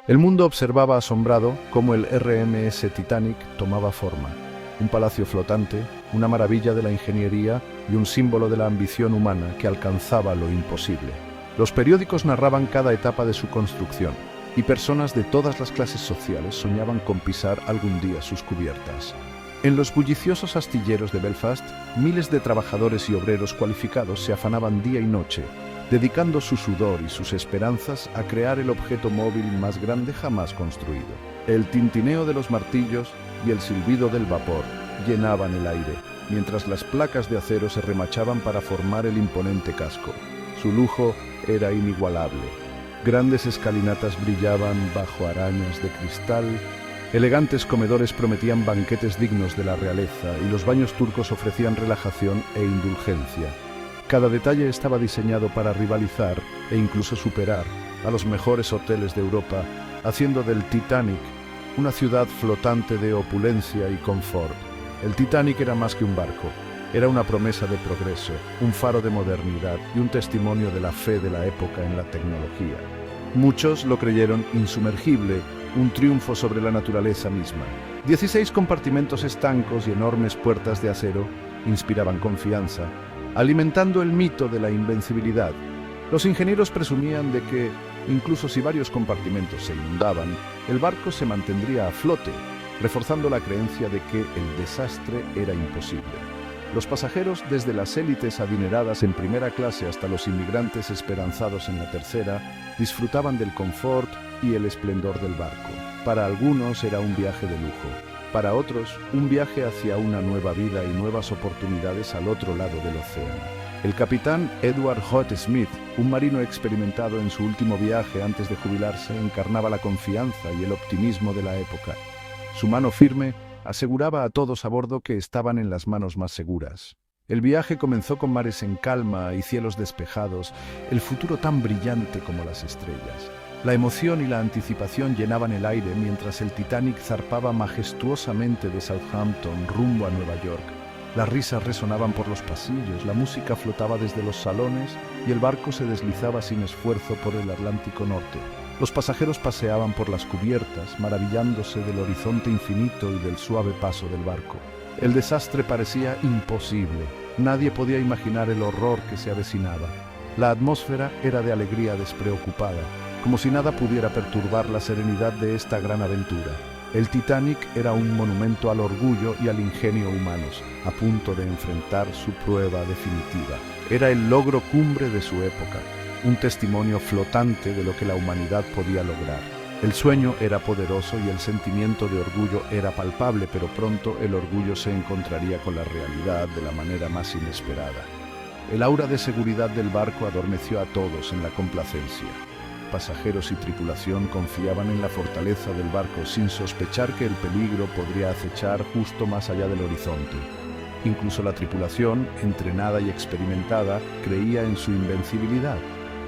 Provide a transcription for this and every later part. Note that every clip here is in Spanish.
El mundo observaba asombrado cómo el RMS Titanic tomaba forma. Un palacio flotante, una maravilla de la ingeniería y un símbolo de la ambición humana que alcanzaba lo imposible. Los periódicos narraban cada etapa de su construcción, y personas de todas las clases sociales soñaban con pisar algún día sus cubiertas. En los bulliciosos astilleros de Belfast, miles de trabajadores y obreros cualificados se afanaban día y noche, dedicando su sudor y sus esperanzas a crear el objeto móvil más grande jamás construido. El tintineo de los martillos y el silbido del vapor llenaban el aire, mientras las placas de acero se remachaban para formar el imponente casco. Su lujo era inigualable. Grandes escalinatas brillaban bajo arañas de cristal, elegantes comedores prometían banquetes dignos de la realeza y los baños turcos ofrecían relajación e indulgencia. Cada detalle estaba diseñado para rivalizar e incluso superar a los mejores hoteles de Europa, haciendo del Titanic una ciudad flotante de opulencia y confort. El Titanic era más que un barco, era una promesa de progreso, un faro de modernidad y un testimonio de la fe de la época en la tecnología. Muchos lo creyeron insumergible, un triunfo sobre la naturaleza misma. 16 compartimentos estancos y enormes puertas de acero inspiraban confianza, alimentando el mito de la invencibilidad. Los ingenieros presumían de que, incluso si varios compartimentos se inundaban, el barco se mantendría a flote, reforzando la creencia de que el desastre era imposible. Los pasajeros, desde las élites adineradas en primera clase hasta los inmigrantes esperanzados en la tercera, disfrutaban del confort y el esplendor del barco. Para algunos era un viaje de lujo, para otros un viaje hacia una nueva vida y nuevas oportunidades al otro lado del océano. El capitán Edward Hot Smith, un marino experimentado en su último viaje antes de jubilarse, encarnaba la confianza y el optimismo de la época. Su mano firme aseguraba a todos a bordo que estaban en las manos más seguras. El viaje comenzó con mares en calma y cielos despejados, el futuro tan brillante como las estrellas. La emoción y la anticipación llenaban el aire mientras el Titanic zarpaba majestuosamente de Southampton rumbo a Nueva York. Las risas resonaban por los pasillos, la música flotaba desde los salones y el barco se deslizaba sin esfuerzo por el Atlántico Norte. Los pasajeros paseaban por las cubiertas, maravillándose del horizonte infinito y del suave paso del barco. El desastre parecía imposible. Nadie podía imaginar el horror que se avecinaba. La atmósfera era de alegría despreocupada, como si nada pudiera perturbar la serenidad de esta gran aventura. El Titanic era un monumento al orgullo y al ingenio humanos, a punto de enfrentar su prueba definitiva. Era el logro cumbre de su época, un testimonio flotante de lo que la humanidad podía lograr. El sueño era poderoso y el sentimiento de orgullo era palpable, pero pronto el orgullo se encontraría con la realidad de la manera más inesperada. El aura de seguridad del barco adormeció a todos en la complacencia. Pasajeros y tripulación confiaban en la fortaleza del barco sin sospechar que el peligro podría acechar justo más allá del horizonte. Incluso la tripulación, entrenada y experimentada, creía en su invencibilidad.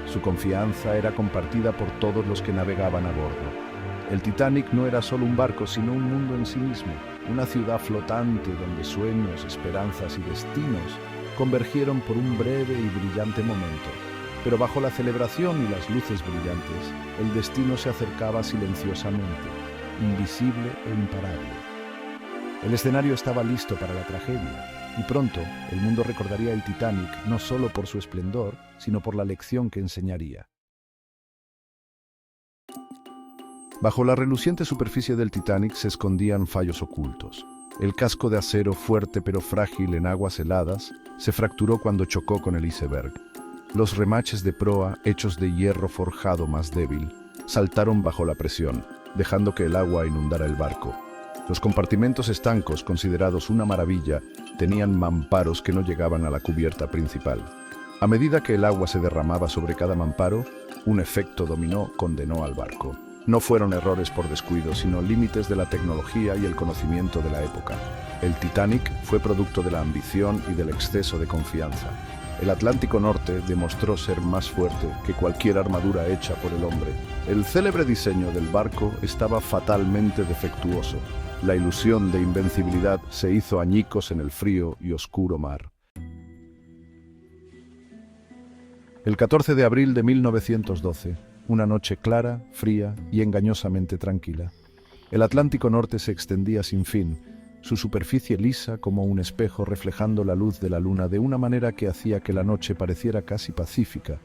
Su confianza era compartida por todos los que navegaban a bordo. El Titanic no era solo un barco, sino un mundo en sí mismo, una ciudad flotante donde sueños, esperanzas y destinos convergieron por un breve y brillante momento. Pero bajo la celebración y las luces brillantes, el destino se acercaba silenciosamente, invisible e imparable. El escenario estaba listo para la tragedia. Y pronto, el mundo recordaría el Titanic no solo por su esplendor, sino por la lección que enseñaría. Bajo la reluciente superficie del Titanic se escondían fallos ocultos. El casco de acero, fuerte pero frágil en aguas heladas, se fracturó cuando chocó con el iceberg. Los remaches de proa, hechos de hierro forjado más débil, saltaron bajo la presión, dejando que el agua inundara el barco. Los compartimentos estancos, considerados una maravilla, tenían mamparos que no llegaban a la cubierta principal. A medida que el agua se derramaba sobre cada mamparo, un efecto dominó condenó al barco. No fueron errores por descuido, sino límites de la tecnología y el conocimiento de la época. El Titanic fue producto de la ambición y del exceso de confianza. El Atlántico Norte demostró ser más fuerte que cualquier armadura hecha por el hombre. El célebre diseño del barco estaba fatalmente defectuoso. La ilusión de invencibilidad se hizo añicos en el frío y oscuro mar. El 14 de abril de 1912, Una noche clara, fría y engañosamente tranquila. El Atlántico Norte se extendía sin fin, su superficie lisa como un espejo reflejando la luz de la luna de una manera que hacía que la noche pareciera casi pacífica.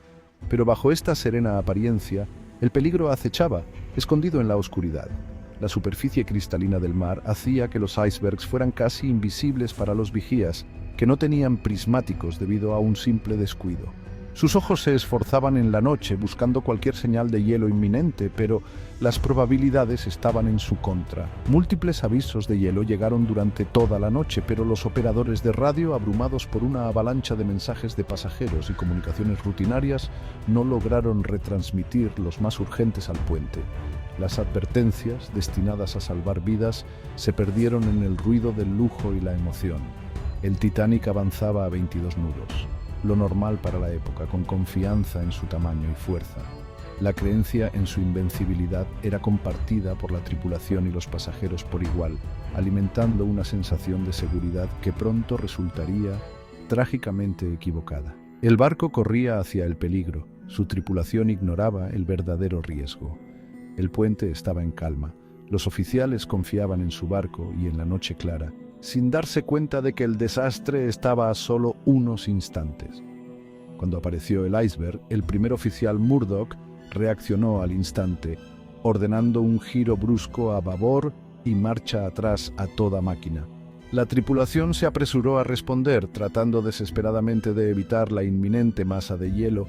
Pero bajo esta serena apariencia, el peligro acechaba, escondido en la oscuridad. La superficie cristalina del mar hacía que los icebergs fueran casi invisibles para los vigías, que no tenían prismáticos debido a un simple descuido. Sus ojos se esforzaban en la noche buscando cualquier señal de hielo inminente, pero las probabilidades estaban en su contra. Múltiples avisos de hielo llegaron durante toda la noche, pero los operadores de radio, abrumados por una avalancha de mensajes de pasajeros y comunicaciones rutinarias, no lograron retransmitir los más urgentes al puente. Las advertencias, destinadas a salvar vidas, se perdieron en el ruido del lujo y la emoción. El Titanic avanzaba a 22 nudos. Lo normal para la época, con confianza en su tamaño y fuerza. La creencia en su invencibilidad era compartida por la tripulación y los pasajeros por igual, alimentando una sensación de seguridad que pronto resultaría trágicamente equivocada. El barco corría hacia el peligro, su tripulación ignoraba el verdadero riesgo. El puente estaba en calma, los oficiales confiaban en su barco y en la noche clara, sin darse cuenta de que el desastre estaba a solo unos instantes. Cuando apareció el iceberg, el primer oficial Murdoch reaccionó al instante, ordenando un giro brusco a babor y marcha atrás a toda máquina. La tripulación se apresuró a responder, tratando desesperadamente de evitar la inminente masa de hielo,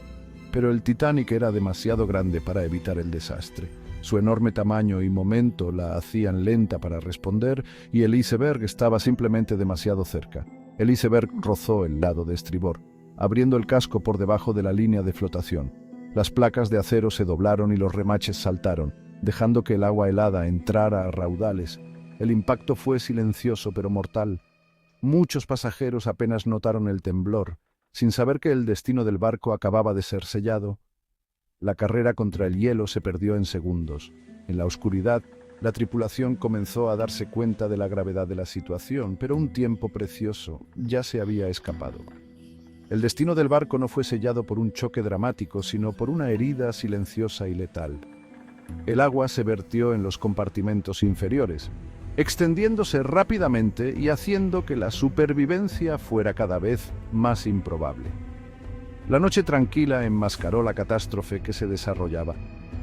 pero el Titanic era demasiado grande para evitar el desastre. Su enorme tamaño y momento la hacían lenta para responder y el iceberg estaba simplemente demasiado cerca. El iceberg rozó el lado de estribor, abriendo el casco por debajo de la línea de flotación. Las placas de acero se doblaron y los remaches saltaron, dejando que el agua helada entrara a raudales. El impacto fue silencioso pero mortal. Muchos pasajeros apenas notaron el temblor, sin saber que el destino del barco acababa de ser sellado. La carrera contra el hielo se perdió en segundos. En la oscuridad, la tripulación comenzó a darse cuenta de la gravedad de la situación, pero un tiempo precioso ya se había escapado. El destino del barco no fue sellado por un choque dramático, sino por una herida silenciosa y letal. El agua se vertió en los compartimentos inferiores, extendiéndose rápidamente y haciendo que la supervivencia fuera cada vez más improbable. La noche tranquila enmascaró la catástrofe que se desarrollaba.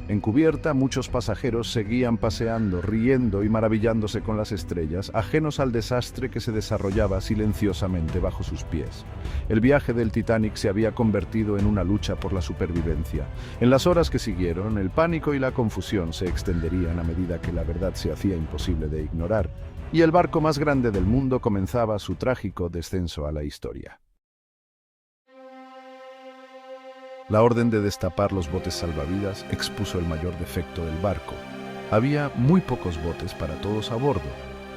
En cubierta, muchos pasajeros seguían paseando, riendo y maravillándose con las estrellas, ajenos al desastre que se desarrollaba silenciosamente bajo sus pies. El viaje del Titanic se había convertido en una lucha por la supervivencia. En las horas que siguieron, el pánico y la confusión se extenderían a medida que la verdad se hacía imposible de ignorar, y el barco más grande del mundo comenzaba su trágico descenso a la historia. La orden de destapar los botes salvavidas expuso el mayor defecto del barco. Había muy pocos botes para todos a bordo.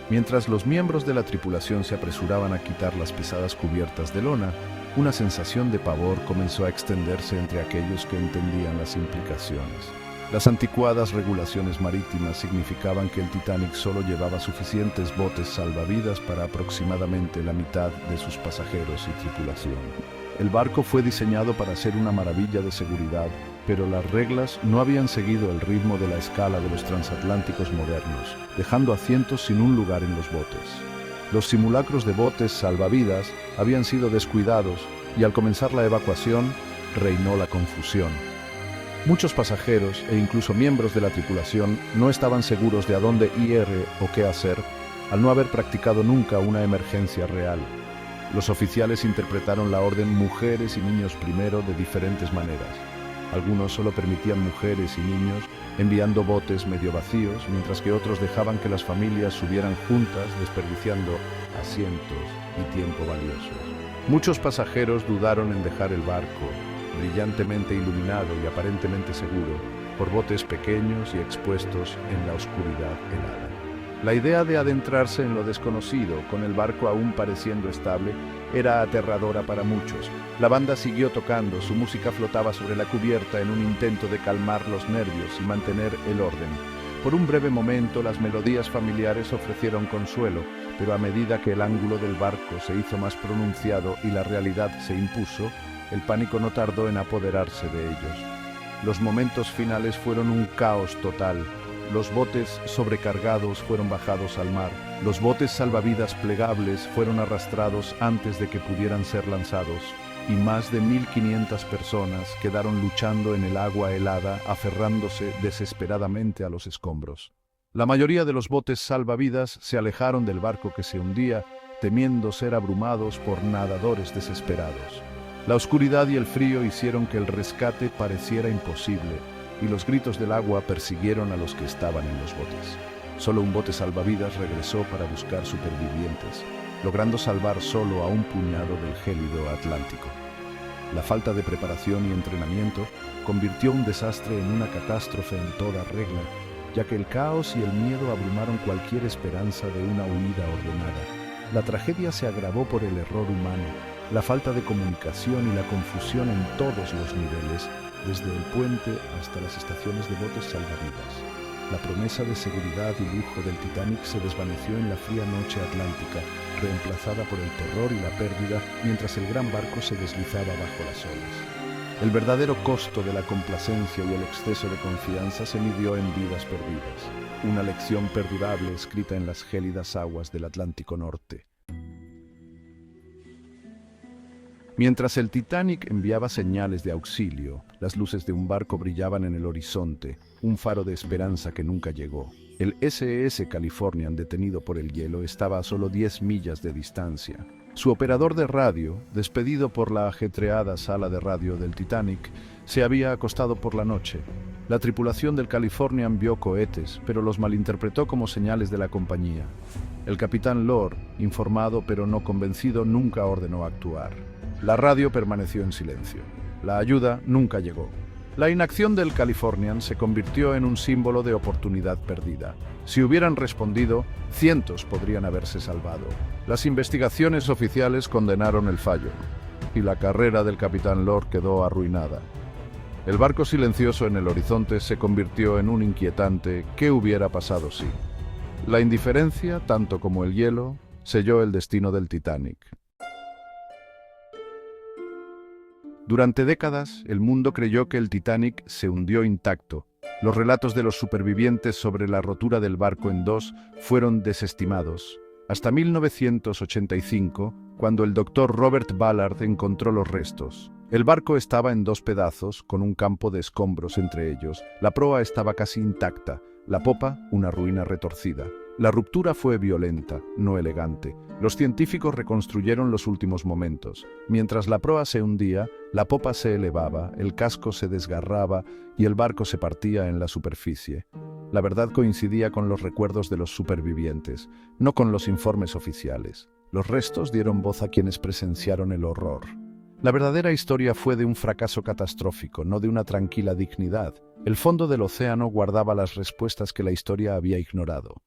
Mientras los miembros de la tripulación se apresuraban a quitar las pesadas cubiertas de lona, una sensación de pavor comenzó a extenderse entre aquellos que entendían las implicaciones. Las anticuadas regulaciones marítimas significaban que el Titanic solo llevaba suficientes botes salvavidas para aproximadamente la mitad de sus pasajeros y tripulación. El barco fue diseñado para ser una maravilla de seguridad, pero las reglas no habían seguido el ritmo de la escala de los transatlánticos modernos, dejando a cientos sin un lugar en los botes. Los simulacros de botes salvavidas habían sido descuidados y al comenzar la evacuación reinó la confusión. Muchos pasajeros e incluso miembros de la tripulación no estaban seguros de a dónde ir o qué hacer, al no haber practicado nunca una emergencia real. Los oficiales interpretaron la orden mujeres y niños primero de diferentes maneras. Algunos solo permitían mujeres y niños, enviando botes medio vacíos, mientras que otros dejaban que las familias subieran juntas, desperdiciando asientos y tiempo valiosos. Muchos pasajeros dudaron en dejar el barco, brillantemente iluminado y aparentemente seguro, por botes pequeños y expuestos en la oscuridad helada. La idea de adentrarse en lo desconocido, con el barco aún pareciendo estable, era aterradora para muchos. La banda siguió tocando, su música flotaba sobre la cubierta en un intento de calmar los nervios y mantener el orden. Por un breve momento las melodías familiares ofrecieron consuelo, pero a medida que el ángulo del barco se hizo más pronunciado y la realidad se impuso, el pánico no tardó en apoderarse de ellos. Los momentos finales fueron un caos total. Los botes sobrecargados fueron bajados al mar. Los botes salvavidas plegables fueron arrastrados antes de que pudieran ser lanzados. Y más de 1.500 personas quedaron luchando en el agua helada, aferrándose desesperadamente a los escombros. La mayoría de los botes salvavidas se alejaron del barco que se hundía, temiendo ser abrumados por nadadores desesperados. La oscuridad y el frío hicieron que el rescate pareciera imposible, y los gritos del agua persiguieron a los que estaban en los botes. Solo un bote salvavidas regresó para buscar supervivientes, logrando salvar solo a un puñado del gélido Atlántico. La falta de preparación y entrenamiento convirtió un desastre en una catástrofe en toda regla, ya que el caos y el miedo abrumaron cualquier esperanza de una huida ordenada. La tragedia se agravó por el error humano, la falta de comunicación y la confusión en todos los niveles, desde el puente hasta las estaciones de botes salvavidas. La promesa de seguridad y lujo del Titanic se desvaneció en la fría noche atlántica, reemplazada por el terror y la pérdida mientras el gran barco se deslizaba bajo las olas. El verdadero costo de la complacencia y el exceso de confianza se midió en vidas perdidas, una lección perdurable escrita en las gélidas aguas del Atlántico Norte. Mientras el Titanic enviaba señales de auxilio, las luces de un barco brillaban en el horizonte, un faro de esperanza que nunca llegó. El SS Californian, detenido por el hielo, estaba a solo 10 millas de distancia. Su operador de radio, despedido por la ajetreada sala de radio del Titanic, se había acostado por la noche. La tripulación del Californian vio cohetes, pero los malinterpretó como señales de la compañía. El capitán Lord, informado pero no convencido, nunca ordenó actuar. La radio permaneció en silencio. La ayuda nunca llegó. La inacción del Californian se convirtió en un símbolo de oportunidad perdida. Si hubieran respondido, cientos podrían haberse salvado. Las investigaciones oficiales condenaron el fallo, y la carrera del capitán Lord quedó arruinada. El barco silencioso en el horizonte se convirtió en un inquietante ¿qué hubiera pasado si? La indiferencia, tanto como el hielo, selló el destino del Titanic. Durante décadas, el mundo creyó que el Titanic se hundió intacto. Los relatos de los supervivientes sobre la rotura del barco en dos fueron desestimados, hasta 1985, cuando el doctor Robert Ballard encontró los restos. El barco estaba en dos pedazos, con un campo de escombros entre ellos. La proa estaba casi intacta, la popa una ruina retorcida. La ruptura fue violenta, no elegante. Los científicos reconstruyeron los últimos momentos. Mientras la proa se hundía, la popa se elevaba, el casco se desgarraba y el barco se partía en la superficie. La verdad coincidía con los recuerdos de los supervivientes, no con los informes oficiales. Los restos dieron voz a quienes presenciaron el horror. La verdadera historia fue de un fracaso catastrófico, no de una tranquila dignidad. El fondo del océano guardaba las respuestas que la historia había ignorado.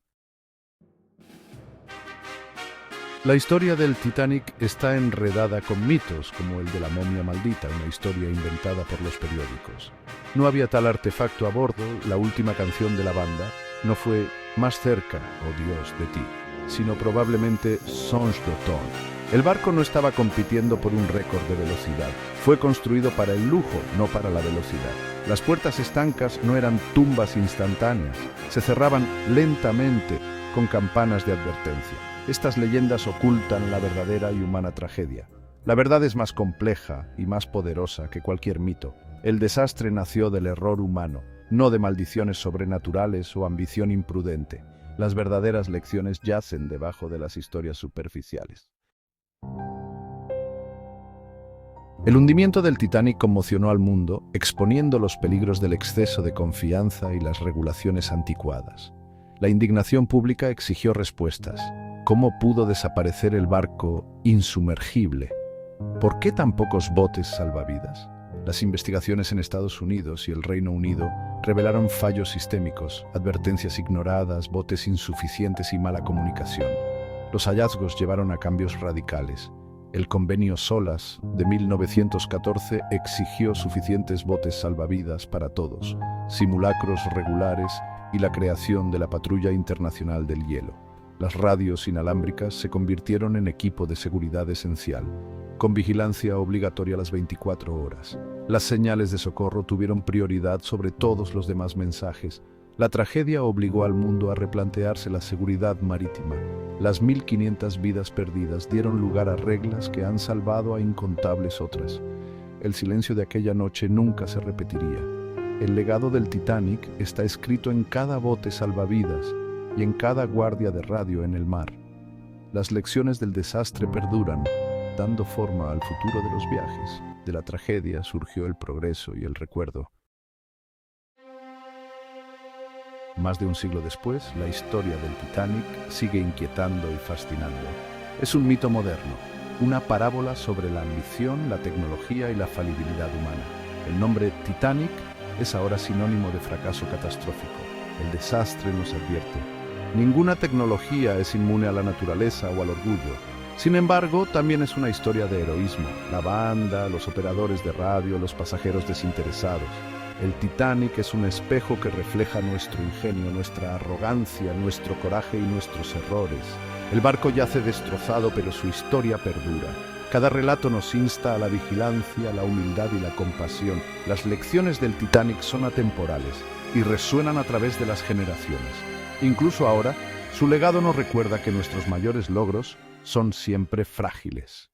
La historia del Titanic está enredada con mitos, como el de la momia maldita, una historia inventada por los periódicos. No había tal artefacto a bordo. La última canción de la banda no fue Más cerca, oh Dios, de ti, sino probablemente Songe d'automne. El barco no estaba compitiendo por un récord de velocidad. Fue construido para el lujo, no para la velocidad. Las puertas estancas no eran tumbas instantáneas. Se cerraban lentamente con campanas de advertencia. Estas leyendas ocultan la verdadera y humana tragedia. La verdad es más compleja y más poderosa que cualquier mito. El desastre nació del error humano, no de maldiciones sobrenaturales o ambición imprudente. Las verdaderas lecciones yacen debajo de las historias superficiales. El hundimiento del Titanic conmocionó al mundo, exponiendo los peligros del exceso de confianza y las regulaciones anticuadas. La indignación pública exigió respuestas. ¿Cómo pudo desaparecer el barco insumergible? ¿Por qué tan pocos botes salvavidas? Las investigaciones en Estados Unidos y el Reino Unido revelaron fallos sistémicos, advertencias ignoradas, botes insuficientes y mala comunicación. Los hallazgos llevaron a cambios radicales. El Convenio SOLAS de 1914 exigió suficientes botes salvavidas para todos, simulacros regulares y la creación de la Patrulla Internacional del Hielo. Las radios inalámbricas se convirtieron en equipo de seguridad esencial, con vigilancia obligatoria las 24 horas. Las señales de socorro tuvieron prioridad sobre todos los demás mensajes. La tragedia obligó al mundo a replantearse la seguridad marítima. Las 1500 vidas perdidas dieron lugar a reglas que han salvado a incontables otras. El silencio de aquella noche nunca se repetiría. El legado del Titanic está escrito en cada bote salvavidas y en cada guardia de radio en el mar. Las lecciones del desastre perduran, dando forma al futuro de los viajes. De la tragedia surgió el progreso y el recuerdo. Más de un siglo después, la historia del Titanic sigue inquietando y fascinando. Es un mito moderno, una parábola sobre la ambición, la tecnología y la falibilidad humana. El nombre Titanic es ahora sinónimo de fracaso catastrófico. El desastre nos advierte. Ninguna tecnología es inmune a la naturaleza o al orgullo. Sin embargo, también es una historia de heroísmo. La banda, los operadores de radio, los pasajeros desinteresados. El Titanic es un espejo que refleja nuestro ingenio, nuestra arrogancia, nuestro coraje y nuestros errores. El barco yace destrozado, pero su historia perdura. Cada relato nos insta a la vigilancia, la humildad y la compasión. Las lecciones del Titanic son atemporales y resuenan a través de las generaciones. Incluso ahora, su legado nos recuerda que nuestros mayores logros son siempre frágiles.